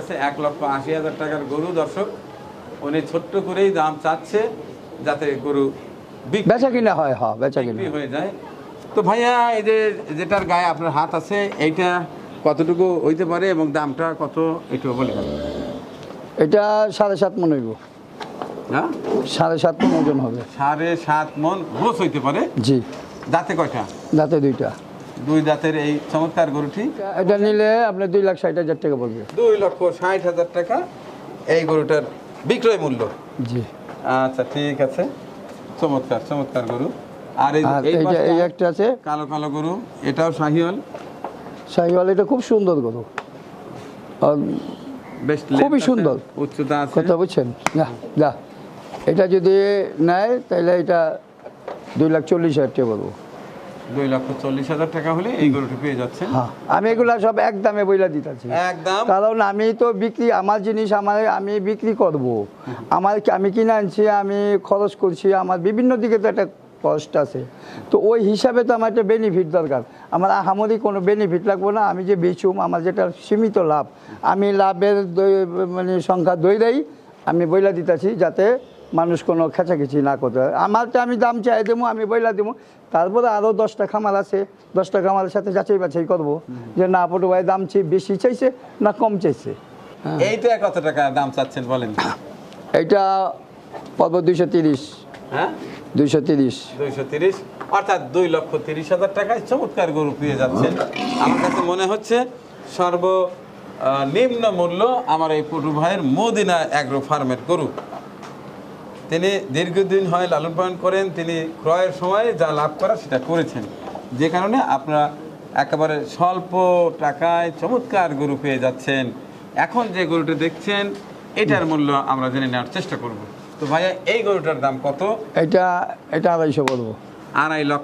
আছে 1,80,000 টাকার গরু। দর্শক উনি ছোট্ট করেই দাম চাচ্ছে যাতে গরু বেচা কিনা হয়, হ্যাঁ বেচা কিনা বিক্রি হয়ে যায়। তো ভাইয়া এই যে যেটার গায়ে আপনার হাত আছে এইটা কতটুকু হইতে পারে এবং দামটা কত একটু বলে দেন। এটা 7.5 মন হইব। হ্যাঁ 7.5 মন ওজন হবে। 7.5 মন গোছ হইতে পারে। জি। দাঁতে কয়টা? দাঁতে দুইটা। দুই দাঁতের এই চমৎকার গরুটি এটা নিলে আপনার 2,60,000 টাকা পড়বে। 2,60,000 টাকা এই গরুটার বিক্রয় মূল্য। জি। আচ্ছা ঠিক আছে, চমৎকার চমৎকার গরু। আর এই একটা আছে কালো কালো গরু, এটাও শাহিওয়াল। শাহিওয়াল, এটা খুব সুন্দর গরু, বেশ খুবই সুন্দর, উচ্চতা আছে। কথা বুঝছেন না? যা এটা যদি নেয় তাহলে এটা 2,40,000 টাকা বলবো। 2,40,000 টাকা হলে এই গরুটি পেয়ে যাচ্ছে। হ্যাঁ, আমি এগুলা সব একদমে বইলা দিতেছি একদম, কারণ আমি তো বিক্রি, আমার জিনিস আমি বিক্রি করব, আমি কিনে আনছি, আমি খরচ করছি, আমার বিভিন্ন দিকে তো একটা কষ্ট আছে। তো ওই হিসাবে তো আমার একটা বেনিফিট দরকার। আমার আহামরি কোনো বেনিফিট লাগবে না, আমি যে বেচুম আমার যেটা সীমিত লাভ, আমি লাভের মানে সংখ্যা দইরাই আমি বইলা দিতেছি যাতে মানুষ কোনো খেঁচাখেচি না করতে হয়। আমারটা আমি দাম চাই দেবো, আমি বইলা দেবো, তারপরে আরও 10টা খামার আছে, 10টা খামারের সাথে যাচাই বাছাই করবো যে না পটু ভাই দাম বেশি চাইছে না কম চাইছে। এইটা কত টাকা দাম চাচ্ছেন বলেন? এইটা পর্ব 230। হ্যাঁ 230। 230 অর্থাৎ 2,30,000 টাকায় চমৎকার গরু পেয়ে যাচ্ছেন। আমার কাছে মনে হচ্ছে সর্বনিম্ন মূল্য আমার এই পটু ভাইয়ের মদিনা অ্যাগ্রো ফার্মের গরু। তিনি দীর্ঘদিন হয় লালন পালন করেন, তিনি ক্রয়ের সময় যা লাভ করা সেটা করেছেন, যে কারণে আপনারা একেবারে স্বল্প টাকায় চমৎকার গরু পেয়ে যাচ্ছেন। এখন যে গরুটা দেখছেন এটার মূল্য আমরা জেনে নেওয়ার চেষ্টা করব। তো ভাইয়া এই গরুটার দাম কত? এটা 250 বলবো। 2.5 লক্ষ।